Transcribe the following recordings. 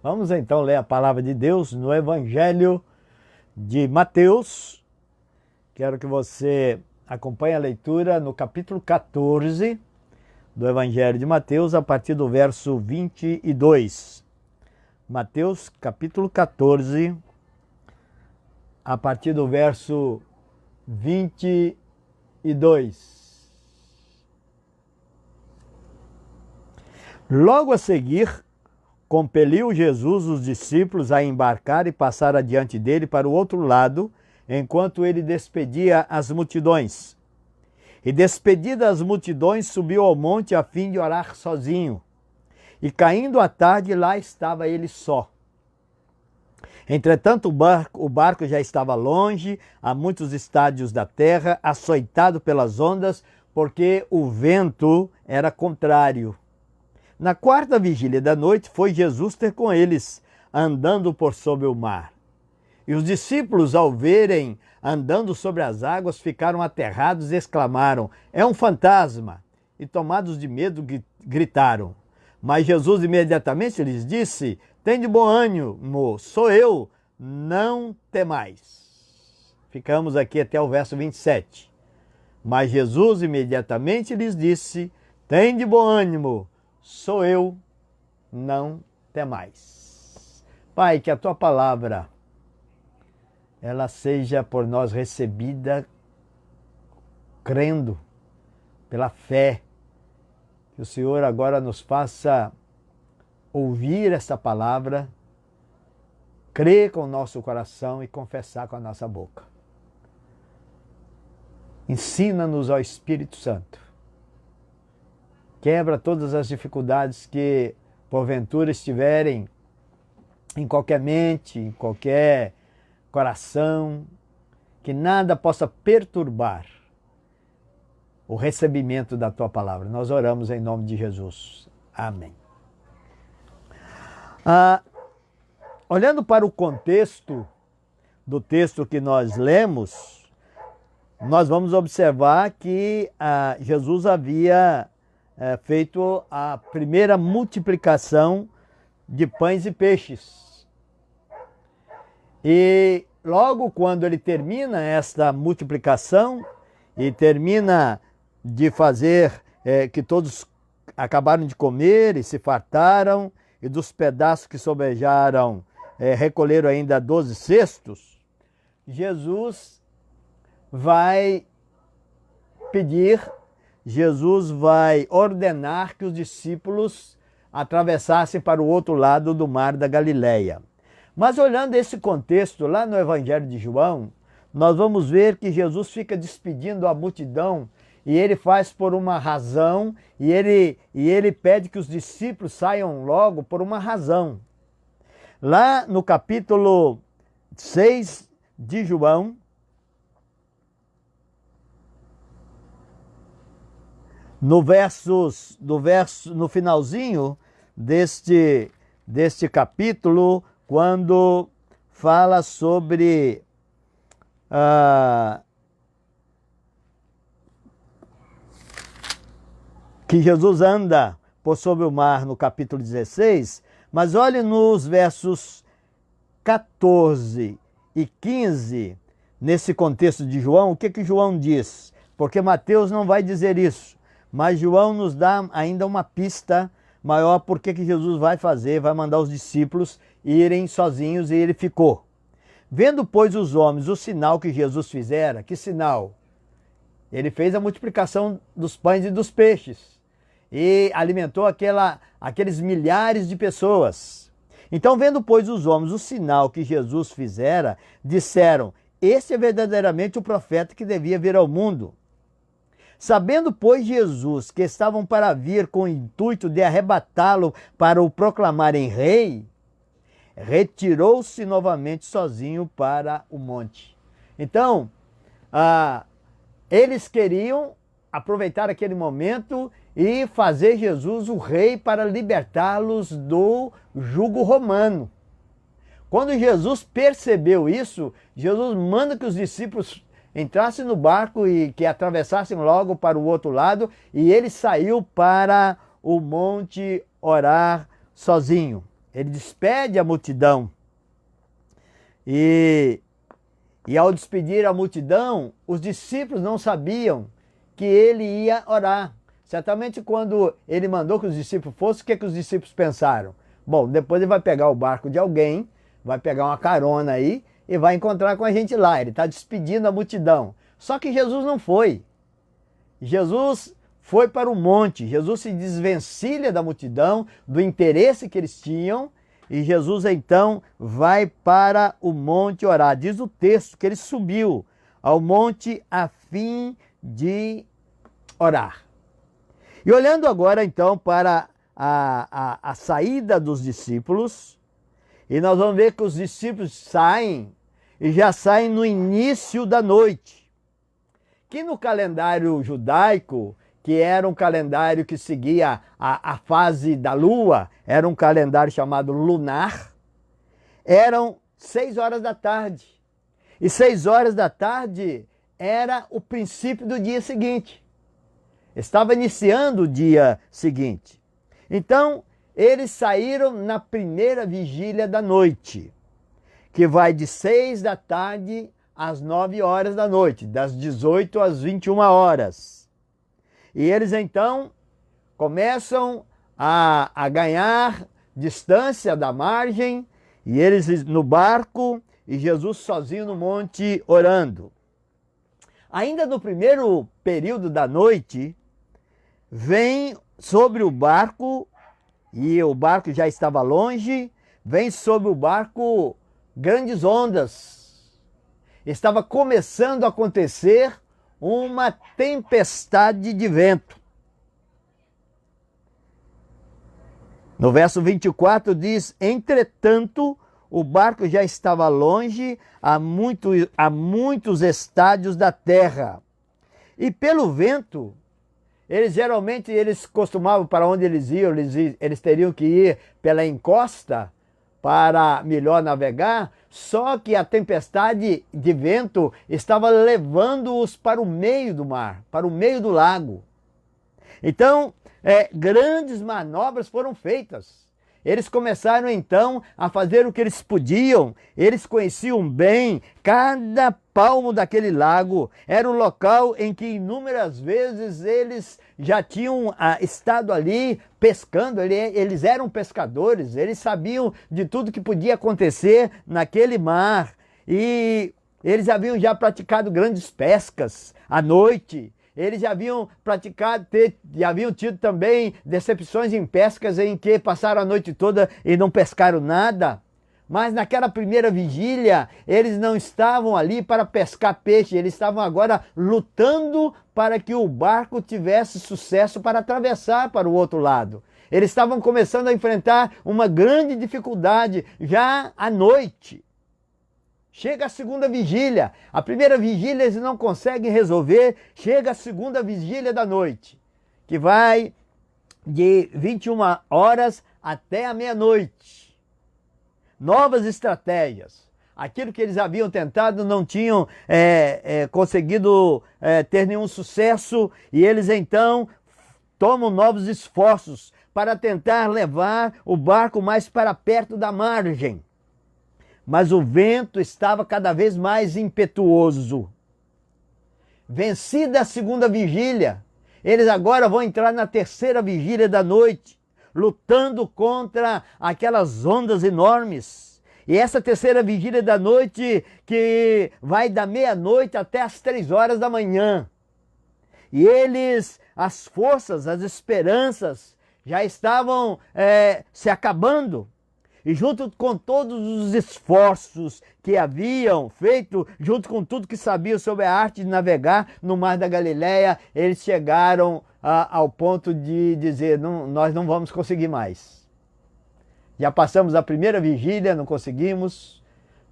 Vamos então ler a palavra de Deus no Evangelho de Mateus. Quero que você acompanhe a leitura no capítulo 14 do Evangelho de Mateus, a partir do verso 22. Mateus, capítulo 14, a partir do verso 22. Logo a seguir, compeliu Jesus os discípulos a embarcar e passar adiante dele para o outro lado, enquanto ele despedia as multidões. E despedidas as multidões, subiu ao monte a fim de orar sozinho. E caindo a tarde, lá estava ele só. Entretanto, o barco já estava longe, a muitos estádios da terra, açoitado pelas ondas, porque o vento era contrário. Na quarta vigília da noite, foi Jesus ter com eles, andando por sobre o mar. E os discípulos, ao verem andando sobre as águas, ficaram aterrados e exclamaram: "É um fantasma!" E tomados de medo, gritaram. Mas Jesus imediatamente lhes disse: "Tende bom ânimo, sou eu, não temais." Ficamos aqui até o verso 27. Mas Jesus imediatamente lhes disse: "Tende bom ânimo, sou eu, não temais." Pai, que a tua palavra ela seja por nós recebida crendo, pela fé. Que o Senhor agora nos faça ouvir essa palavra, crer com o nosso coração e confessar com a nossa boca. Ensina-nos, ó Espírito Santo. Quebra todas as dificuldades que porventura estiverem em qualquer mente, em qualquer coração, que nada possa perturbar o recebimento da tua palavra. Nós oramos em nome de Jesus. Amém. Olhando para o contexto do texto que nós lemos, nós vamos observar que Jesus havia feito a primeira multiplicação de pães e peixes. E logo quando ele termina esta multiplicação e termina de fazer que todos acabaram de comer e se fartaram, e dos pedaços que sobejaram recolheram ainda 12 cestos, Jesus vai ordenar que os discípulos atravessassem para o outro lado do mar da Galileia. Mas olhando esse contexto lá no Evangelho de João, nós vamos ver que Jesus fica despedindo a multidão e ele faz por uma razão e ele pede que os discípulos saiam logo por uma razão. Lá no capítulo 6 de João, no finalzinho deste capítulo, quando fala sobre que Jesus anda por sobre o mar no capítulo 16, mas olhe nos versos 14 e 15, nesse contexto de João, o que João diz? Porque Mateus não vai dizer isso, mas João nos dá ainda uma pista maior porque que Jesus vai mandar os discípulos irem sozinhos, e ele ficou. Vendo, pois, os homens o sinal que Jesus fizera, que sinal? Ele fez a multiplicação dos pães e dos peixes e alimentou aqueles milhares de pessoas. Então, vendo, pois, os homens o sinal que Jesus fizera, disseram: "Este é verdadeiramente o profeta que devia vir ao mundo." Sabendo, pois, Jesus que estavam para vir com o intuito de arrebatá-lo para o proclamarem rei, retirou-se novamente sozinho para o monte. Então, eles queriam aproveitar aquele momento e fazer Jesus o rei para libertá-los do jugo romano. Quando Jesus percebeu isso, Jesus manda que os discípulos entrassem no barco e que atravessassem logo para o outro lado, e ele saiu para o monte orar sozinho. ele despede a multidão. E ao despedir a multidão, os discípulos não sabiam que ele ia orar. Certamente quando ele mandou que os discípulos fossem, o que os discípulos pensaram? Bom, depois ele vai pegar o barco de alguém, vai pegar uma carona aí e vai encontrar com a gente lá. Ele está despedindo a multidão. Só que Jesus não foi. Jesus foi para o monte. Jesus se desvencilha da multidão, do interesse que eles tinham, e Jesus então vai para o monte orar. Diz o texto que ele subiu ao monte a fim de orar. E olhando agora então para a saída dos discípulos, e nós vamos ver que os discípulos saem, e já saem no início da noite, que no calendário judaico, que era um calendário que seguia a fase da lua, era um calendário chamado lunar, eram 6 horas da tarde. E 6 horas da tarde era o princípio do dia seguinte. Estava iniciando o dia seguinte. Então, eles saíram na primeira vigília da noite, que vai de 6 da tarde às 9 horas da noite, das 18 às 21 horas. E eles então começam a ganhar distância da margem, e eles no barco, e Jesus sozinho no monte orando. Ainda no primeiro período da noite, vem sobre o barco, e o barco já estava longe, vem sobre o barco grandes ondas. Estava começando a acontecer uma tempestade de vento. No verso 24 diz: entretanto, o barco já estava longe a muitos estádios da terra. E pelo vento, eles costumavam, para onde eles iam, eles teriam que ir pela encosta para melhor navegar, só que a tempestade de vento estava levando-os para o meio do mar, para o meio do lago. Então, grandes manobras foram feitas. Eles começaram então a fazer o que eles podiam. Eles conheciam bem cada palmo daquele lago. Era um local em que inúmeras vezes eles já tinham estado ali pescando. Eles eram pescadores, eles sabiam de tudo que podia acontecer naquele mar. E eles haviam já praticado grandes pescas à noite. Eles já haviam já haviam tido também decepções em pescas em que passaram a noite toda e não pescaram nada. Mas naquela primeira vigília, eles não estavam ali para pescar peixe, eles estavam agora lutando para que o barco tivesse sucesso para atravessar para o outro lado. Eles estavam começando a enfrentar uma grande dificuldade já à noite. Chega a segunda vigília. A primeira vigília eles não conseguem resolver. Chega a segunda vigília da noite, que vai de 21 horas até a meia-noite. Novas estratégias. Aquilo que eles haviam tentado não tinham conseguido ter nenhum sucesso, e eles então tomam novos esforços para tentar levar o barco mais para perto da margem. Mas o vento estava cada vez mais impetuoso. Vencida a segunda vigília, eles agora vão entrar na terceira vigília da noite, lutando contra aquelas ondas enormes. E essa terceira vigília da noite, que vai da meia-noite até as 3 horas da manhã. E eles, as forças, as esperanças, já estavam se acabando. E junto com todos os esforços que haviam feito, junto com tudo que sabiam sobre a arte de navegar no Mar da Galileia, eles chegaram ao ponto de dizer: nós não vamos conseguir mais. Já passamos a primeira vigília, não conseguimos.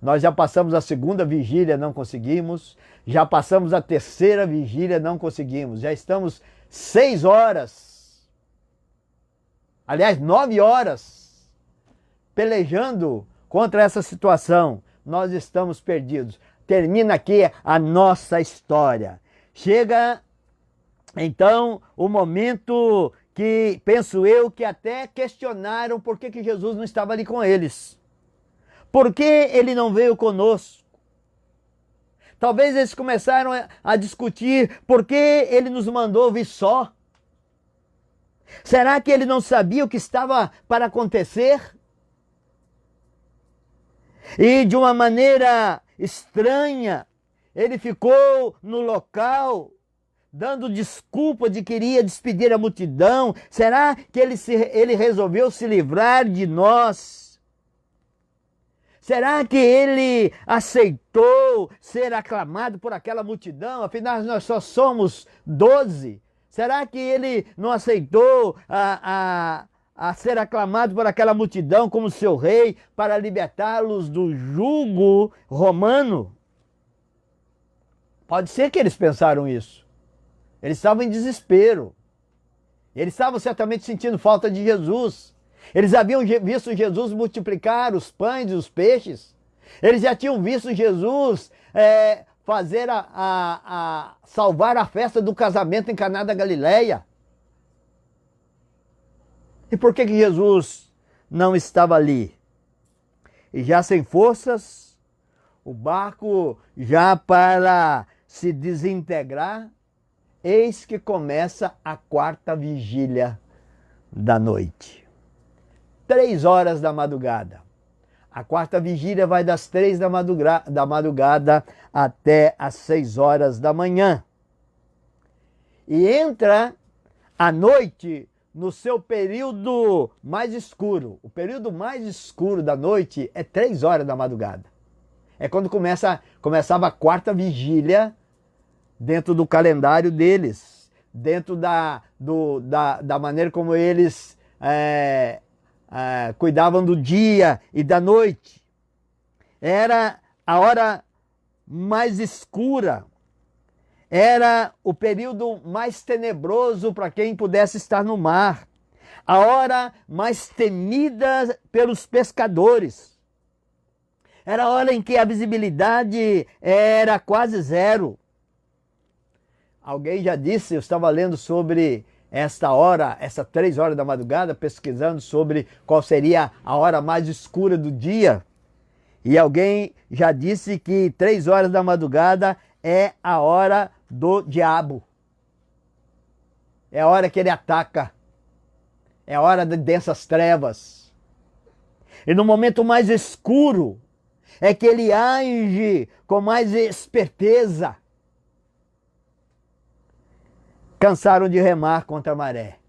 Nós já passamos a segunda vigília, não conseguimos. Já passamos a terceira vigília, não conseguimos. Já estamos 6 horas. Aliás, 9 horas. Pelejando contra essa situação. Nós estamos perdidos. Termina aqui a nossa história. Chega então o momento que, penso eu, que até questionaram por que Jesus não estava ali com eles. Por que ele não veio conosco? Talvez eles começaram a discutir por que ele nos mandou vir só. Será que ele não sabia o que estava para acontecer? E de uma maneira estranha, ele ficou no local, dando desculpa de que iria despedir a multidão. Será que ele resolveu se livrar de nós? Será que ele aceitou ser aclamado por aquela multidão? Afinal, nós só somos 12. Será que ele não aceitou a ser aclamado por aquela multidão como seu rei para libertá-los do jugo romano? Pode ser que eles pensaram isso. Eles estavam em desespero. Eles estavam certamente sentindo falta de Jesus. Eles haviam visto Jesus multiplicar os pães e os peixes. Eles já tinham visto Jesus fazer salvar a festa do casamento em Caná da Galileia. E por que Jesus não estava ali? E já sem forças, o barco já para se desintegrar, eis que começa a quarta vigília da noite. 3 horas da madrugada. A quarta vigília vai das 3 da madrugada até as 6 horas da manhã. E entra a noite no seu período mais escuro. O período mais escuro da noite é 3 horas da madrugada. É quando começava a quarta vigília dentro do calendário deles, dentro da maneira como eles cuidavam do dia e da noite. Era a hora mais escura, era o período mais tenebroso para quem pudesse estar no mar, a hora mais temida pelos pescadores. Era a hora em que a visibilidade era quase zero. Alguém já disse, eu estava lendo sobre esta hora, essa 3 horas da madrugada, pesquisando sobre qual seria a hora mais escura do dia. E alguém já disse que 3 horas da madrugada é a hora do diabo. É a hora que ele ataca. É a hora de densas trevas. E no momento mais escuro é que ele age com mais esperteza. Cansaram de remar contra a maré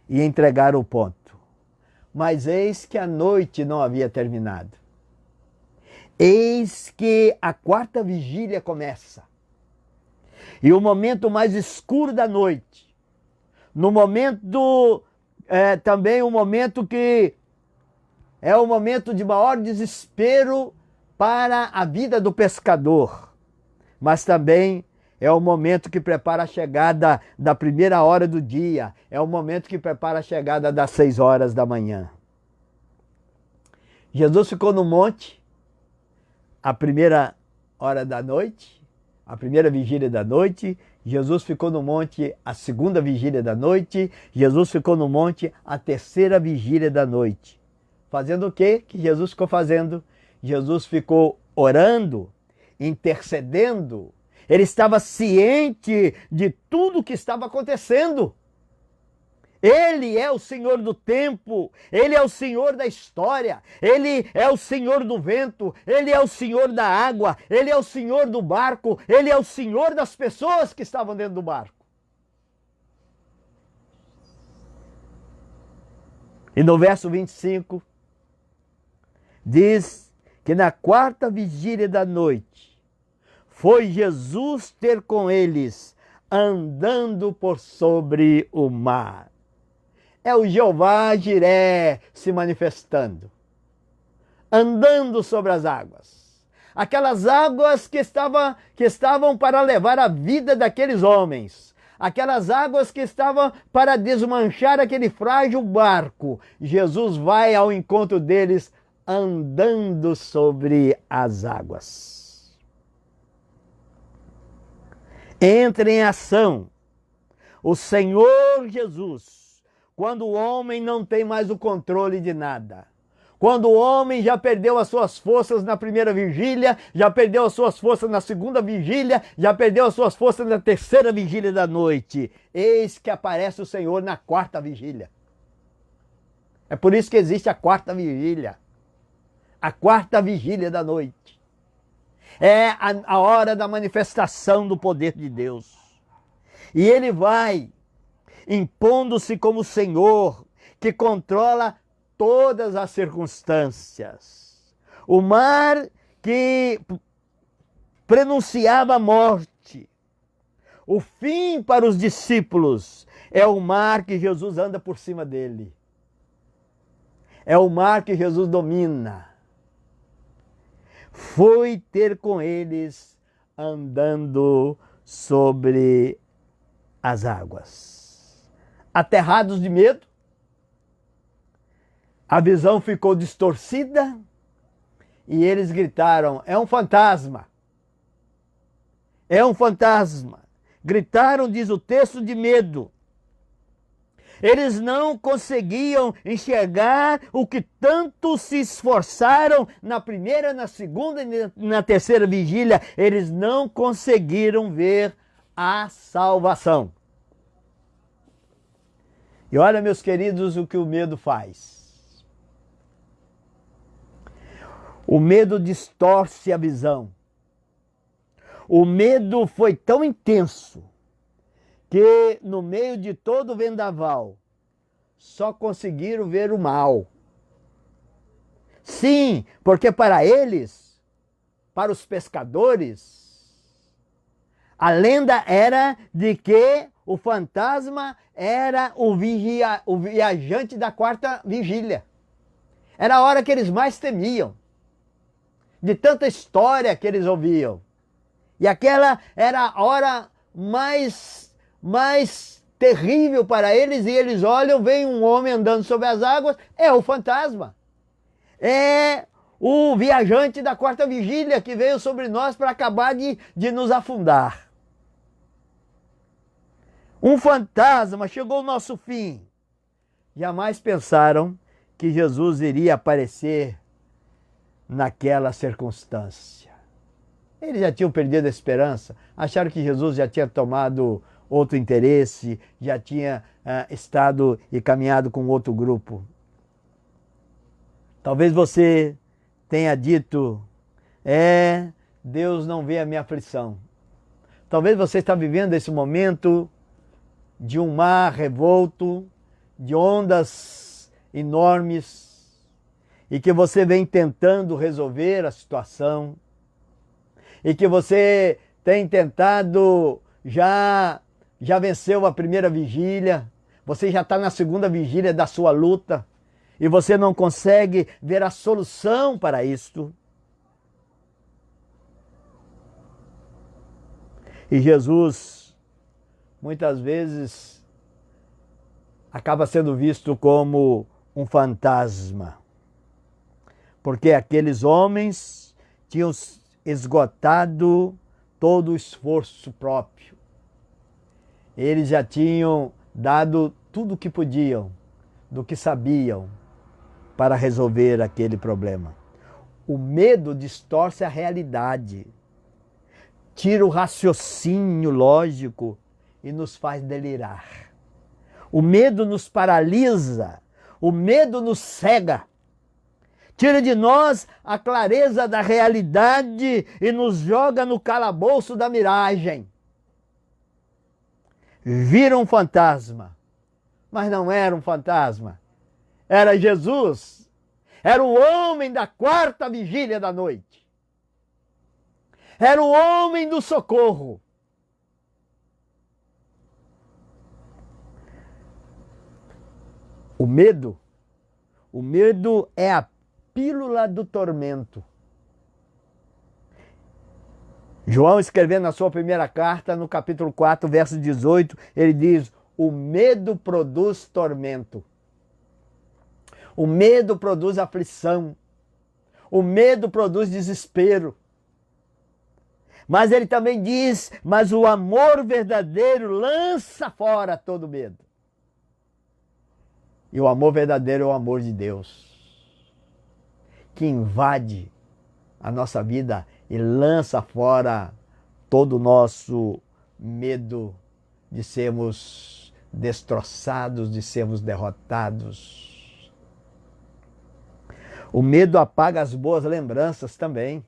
e entregaram o ponto. Mas eis que a noite não havia terminado. Eis que a quarta vigília começa. E o momento mais escuro da noite, no momento, também um momento que é o momento de maior desespero para a vida do pescador, mas também é o momento que prepara a chegada da primeira hora do dia. É o momento que prepara a chegada das 6 horas da manhã. Jesus ficou no monte a primeira hora da noite, a primeira vigília da noite. Jesus ficou no monte a segunda vigília da noite. Jesus ficou no monte a terceira vigília da noite. Fazendo o quê que Jesus ficou fazendo? Jesus ficou orando, intercedendo. Ele estava ciente de tudo o que estava acontecendo. Ele é o Senhor do tempo, Ele é o Senhor da história, Ele é o Senhor do vento, Ele é o Senhor da água, Ele é o Senhor do barco, Ele é o Senhor das pessoas que estavam dentro do barco. E no verso 25, diz que na quarta vigília da noite, foi Jesus ter com eles, andando por sobre o mar. É o Jeová Jiré se manifestando, andando sobre as águas. Aquelas águas que estavam para levar a vida daqueles homens. Aquelas águas que estavam para desmanchar aquele frágil barco. Jesus vai ao encontro deles, andando sobre as águas. Entra em ação o Senhor Jesus, quando o homem não tem mais o controle de nada, quando o homem já perdeu as suas forças na primeira vigília, já perdeu as suas forças na segunda vigília, já perdeu as suas forças na terceira vigília da noite, eis que aparece o Senhor na quarta vigília. É por isso que existe a quarta vigília. A quarta vigília da noite. É a hora da manifestação do poder de Deus. E ele vai impondo-se como Senhor, que controla todas as circunstâncias. O mar que prenunciava a morte, o fim para os discípulos, é o mar que Jesus anda por cima dele. É o mar que Jesus domina. Foi ter com eles andando sobre as águas. Aterrados de medo, a visão ficou distorcida e eles gritaram: é um fantasma! É um fantasma! Gritaram, diz o texto, de medo. Eles não conseguiam enxergar o que tanto se esforçaram na primeira, na segunda e na terceira vigília. Eles não conseguiram ver a salvação. E olha, meus queridos, o que o medo faz. O medo distorce a visão. O medo foi tão intenso que no meio de todo o vendaval só conseguiram ver o mal. Sim, porque para eles, para os pescadores, a lenda era de que o fantasma era o viajante da quarta vigília. Era a hora que eles mais temiam, de tanta história que eles ouviam. E aquela era a hora mais terrível para eles, e eles olham, vem um homem andando sobre as águas, é o fantasma. É o viajante da quarta vigília que veio sobre nós para acabar de nos afundar. Um fantasma, chegou o nosso fim. Jamais pensaram que Jesus iria aparecer naquela circunstância. Eles já tinham perdido a esperança, acharam que Jesus já tinha tomado outro interesse, já tinha estado e caminhado com outro grupo. Talvez você tenha dito: Deus não vê a minha aflição. Talvez você está vivendo esse momento de um mar revolto, de ondas enormes, e que você vem tentando resolver a situação, e que você tem tentado, já venceu a primeira vigília, você já está na segunda vigília da sua luta, e você não consegue ver a solução para isto. E Jesus, muitas vezes, acaba sendo visto como um fantasma, porque aqueles homens tinham esgotado todo o esforço próprio. Eles já tinham dado tudo o que podiam, do que sabiam, para resolver aquele problema. O medo distorce a realidade, tira o raciocínio lógico e nos faz delirar. O medo nos paralisa, o medo nos cega. Tira de nós a clareza da realidade e nos joga no calabouço da miragem. Viram um fantasma, mas não era um fantasma. Era Jesus. Era o homem da quarta vigília da noite. Era o homem do socorro. O medo é a pílula do tormento. João, escrevendo na sua primeira carta, no capítulo 4, verso 18, ele diz: o medo produz tormento. O medo produz aflição. O medo produz desespero. Mas ele também diz, mas o amor verdadeiro lança fora todo medo. E o amor verdadeiro é o amor de Deus, que invade a nossa vida e lança fora todo o nosso medo de sermos destroçados, de sermos derrotados. O medo apaga as boas lembranças também.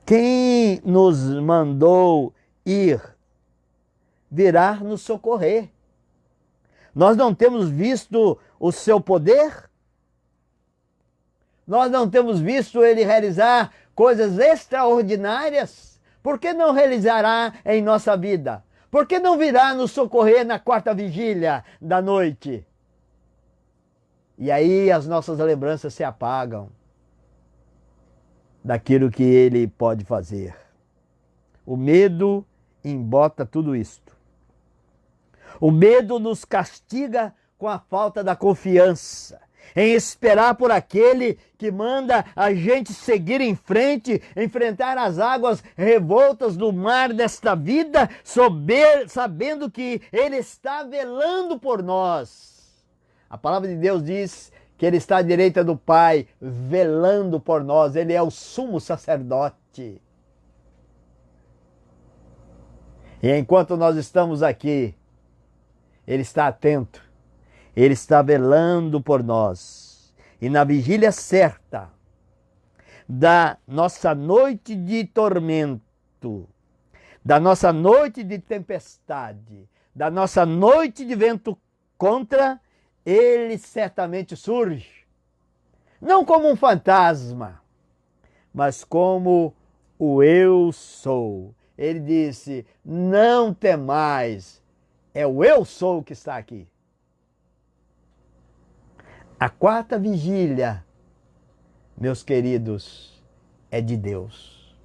Quem nos mandou ir virá nos socorrer. Nós não temos visto o seu poder? Nós não temos visto ele realizar coisas extraordinárias? Por que não realizará em nossa vida? Por que não virá nos socorrer na quarta vigília da noite? E aí as nossas lembranças se apagam daquilo que ele pode fazer. O medo embota tudo isto. O medo nos castiga com a falta da confiança em esperar por aquele que manda a gente seguir em frente, enfrentar as águas revoltas do mar desta vida, sabendo que ele está velando por nós. A palavra de Deus diz que ele está à direita do Pai, velando por nós. Ele é o sumo sacerdote. E enquanto nós estamos aqui, ele está atento, ele está velando por nós. E na vigília certa da nossa noite de tormento, da nossa noite de tempestade, da nossa noite de vento contra, ele certamente surge. Não como um fantasma, mas como o eu sou. Ele disse, não temais. É o eu sou que está aqui. A quarta vigília, meus queridos, é de Deus.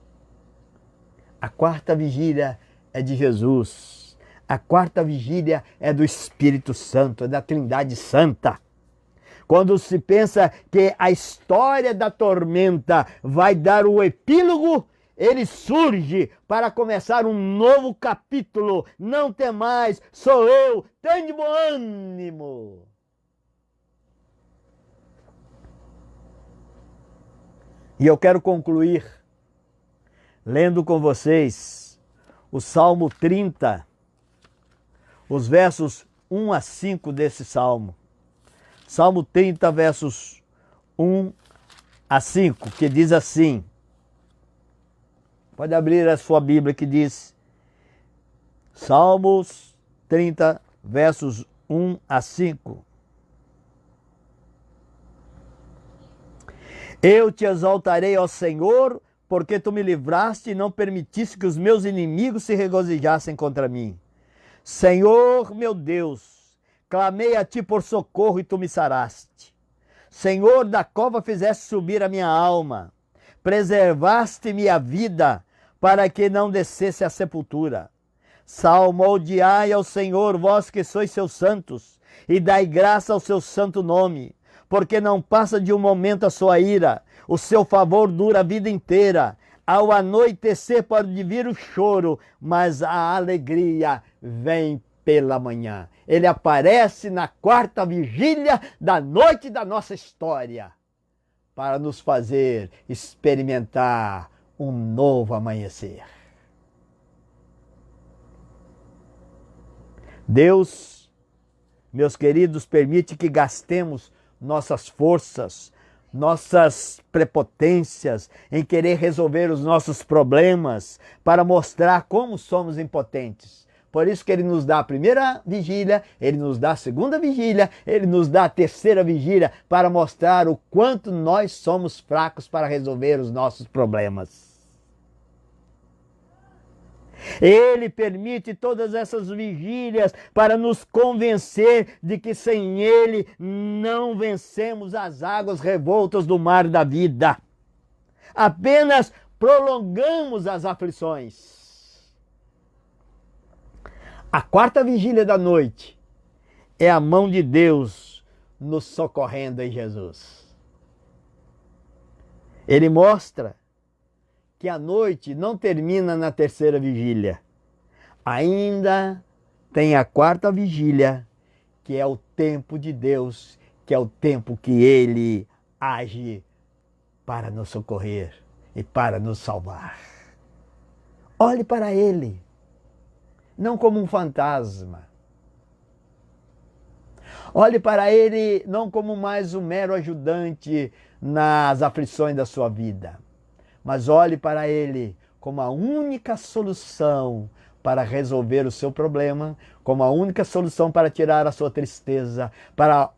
A quarta vigília é de Jesus. A quarta vigília é do Espírito Santo, é da Trindade Santa. Quando se pensa que a história da tormenta vai dar o epílogo, ele surge para começar um novo capítulo. Não temais, sou eu, tem de bom ânimo. E eu quero concluir lendo com vocês o Salmo 30, os versos 1 a 5 desse Salmo. Salmo 30, versos 1 a 5, que diz assim. Pode abrir a sua Bíblia que diz, Salmos 30, versos 1 a 5. Eu te exaltarei, ó Senhor, porque tu me livraste e não permitiste que os meus inimigos se regozijassem contra mim. Senhor, meu Deus, clamei a ti por socorro e tu me saraste. Senhor, da cova fizeste subir a minha alma. Preservaste-me a vida, para que não descesse à sepultura. Salmodiai ao Senhor, vós que sois seus santos, e dai graça ao seu santo nome, porque não passa de um momento a sua ira, o seu favor dura a vida inteira. Ao anoitecer pode vir o choro, mas a alegria vem pela manhã. Ele aparece na quarta vigília da noite da nossa história, para nos fazer experimentar um novo amanhecer. Deus, meus queridos, permite que gastemos nossas forças, nossas prepotências em querer resolver os nossos problemas para mostrar como somos impotentes. Por isso que ele nos dá a primeira vigília, ele nos dá a segunda vigília, ele nos dá a terceira vigília para mostrar o quanto nós somos fracos para resolver os nossos problemas. Ele permite todas essas vigílias para nos convencer de que sem ele não vencemos as águas revoltas do mar da vida. Apenas prolongamos as aflições. A quarta vigília da noite é a mão de Deus nos socorrendo em Jesus. Ele mostra que a noite não termina na terceira vigília. Ainda tem a quarta vigília, que é o tempo de Deus, que é o tempo que Ele age para nos socorrer e para nos salvar. Olhe para Ele, não como um fantasma. Olhe para Ele não como mais um mero ajudante nas aflições da sua vida, mas olhe para Ele como a única solução para resolver o seu problema, como a única solução para tirar a sua tristeza,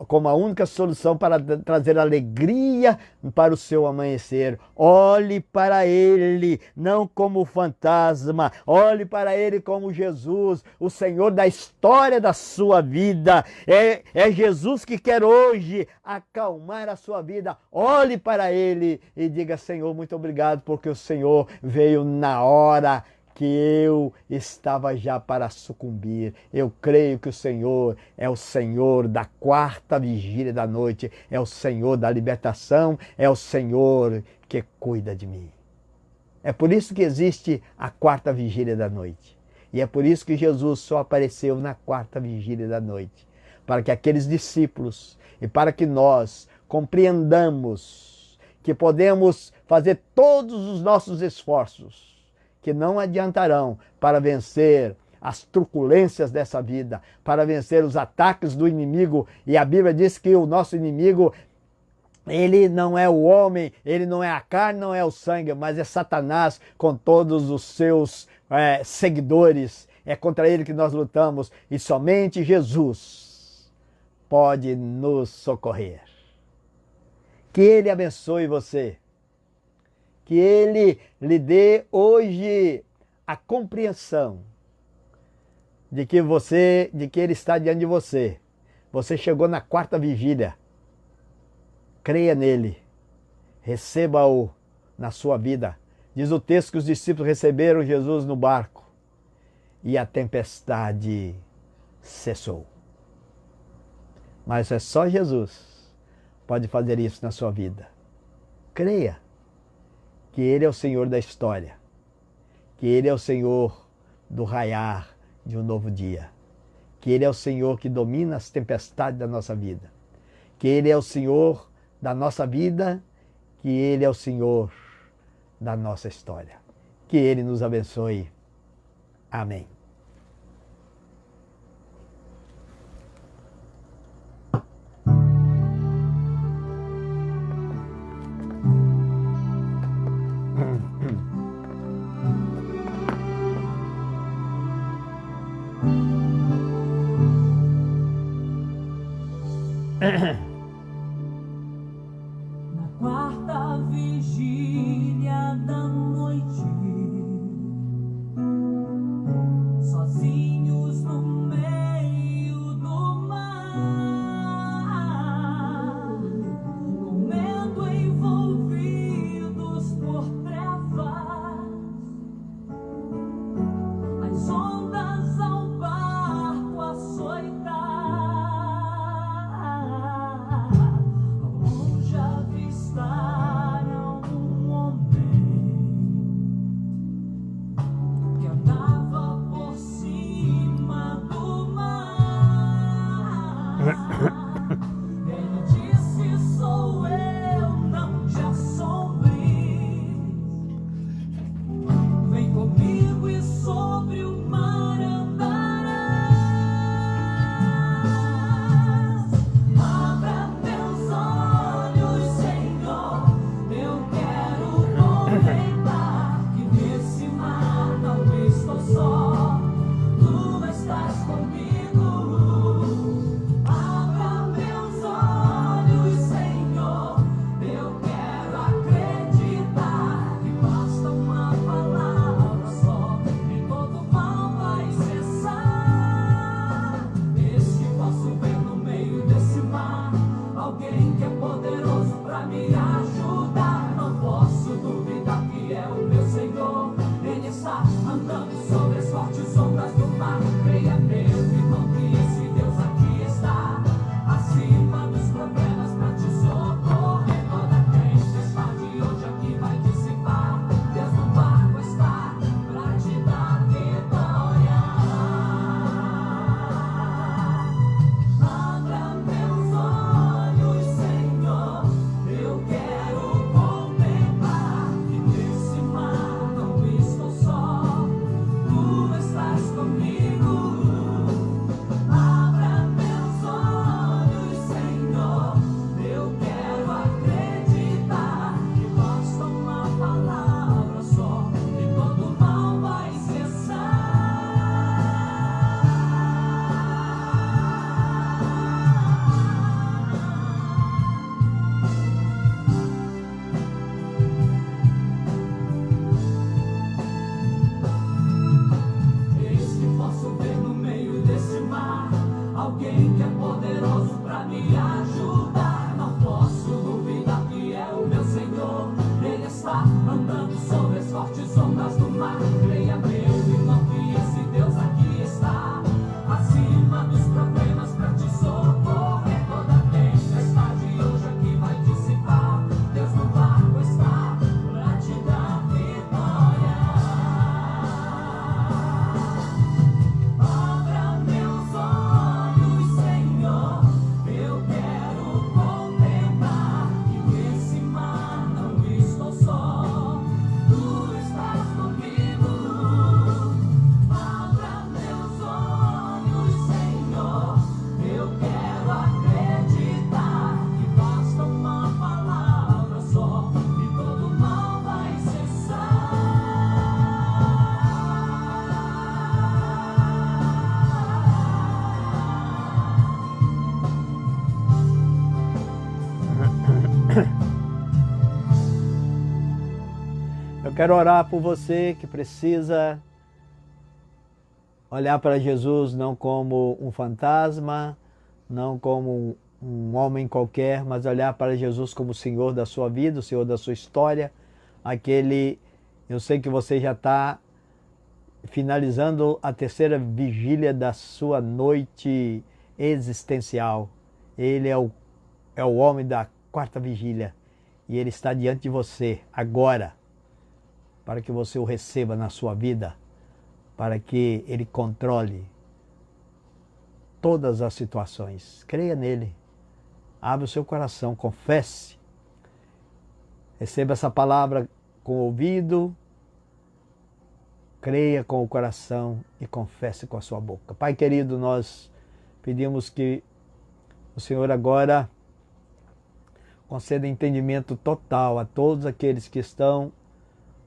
como a única solução para trazer alegria para o seu amanhecer. Olhe para Ele, não como fantasma, olhe para Ele como Jesus, o Senhor da história da sua vida. É Jesus que quer hoje acalmar a sua vida. Olhe para Ele e diga: Senhor, muito obrigado, porque o Senhor veio na hora que eu estava já para sucumbir. Eu creio que o Senhor é o Senhor da quarta vigília da noite, é o Senhor da libertação, é o Senhor que cuida de mim. É por isso que existe a quarta vigília da noite. E é por isso que Jesus só apareceu na quarta vigília da noite, para que aqueles discípulos e para que nós compreendamos que podemos fazer todos os nossos esforços, que não adiantarão para vencer as truculências dessa vida, para vencer os ataques do inimigo. E a Bíblia diz que o nosso inimigo, ele não é o homem, ele não é a carne, não é o sangue, mas é Satanás com todos os seus seguidores. É contra ele que nós lutamos e somente Jesus pode nos socorrer. Que Ele abençoe você. Que Ele lhe dê hoje a compreensão de que Ele está diante de você. Você chegou na quarta vigília. Creia nele. Receba-o na sua vida. Diz o texto que os discípulos receberam Jesus no barco e a tempestade cessou. Mas é só Jesus pode fazer isso na sua vida. Creia que Ele é o Senhor da história, que Ele é o Senhor do raiar de um novo dia, que Ele é o Senhor que domina as tempestades da nossa vida, que Ele é o Senhor da nossa vida, que Ele é o Senhor da nossa história. Que Ele nos abençoe. Amém. Na quarta vigília da noite, sozinhos no meio do mar, com medo envolvidos por trevas, as ondas ao barco açoitar. Ao longe avistaram um homem Quero orar por você que precisa olhar para Jesus não como um fantasma, não como um homem qualquer, mas olhar para Jesus como o Senhor da sua vida, o Senhor da sua história, aquele, eu sei que você já está finalizando a terceira vigília da sua noite existencial. Ele é o homem da quarta vigília e ele está diante de você agora, para que você o receba na sua vida, para que ele controle todas as situações. Creia nele, abra o seu coração, confesse, receba essa palavra com o ouvido, creia com o coração e confesse com a sua boca. Pai querido, nós pedimos que o Senhor agora conceda entendimento total a todos aqueles que estão,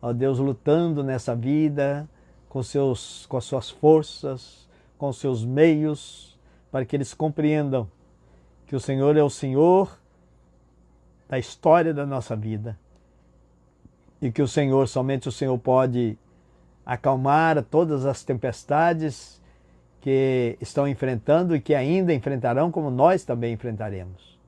ó Deus, lutando nessa vida com as suas forças, com os seus meios, para que eles compreendam que o Senhor é o Senhor da história da nossa vida e que somente o Senhor pode acalmar todas as tempestades que estão enfrentando e que ainda enfrentarão, como nós também enfrentaremos.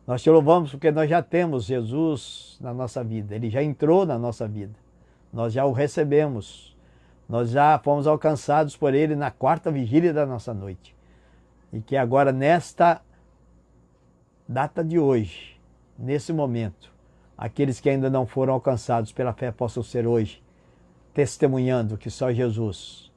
Nós te louvamos porque nós já temos Jesus na nossa vida, ele já entrou na nossa vida, nós já o recebemos, nós já fomos alcançados por ele na quarta vigília da nossa noite. E que agora, nesta data de hoje, nesse momento, aqueles que ainda não foram alcançados pela fé possam ser hoje testemunhando que só Jesus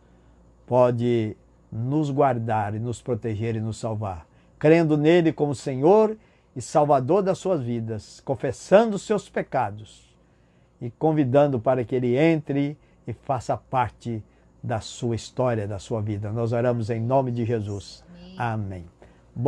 pode nos guardar e nos proteger e nos salvar, crendo nele como Senhor e Salvador das suas vidas, confessando os seus pecados e convidando para que ele entre e faça parte da sua história, da sua vida. Nós oramos em nome de Jesus. Amém.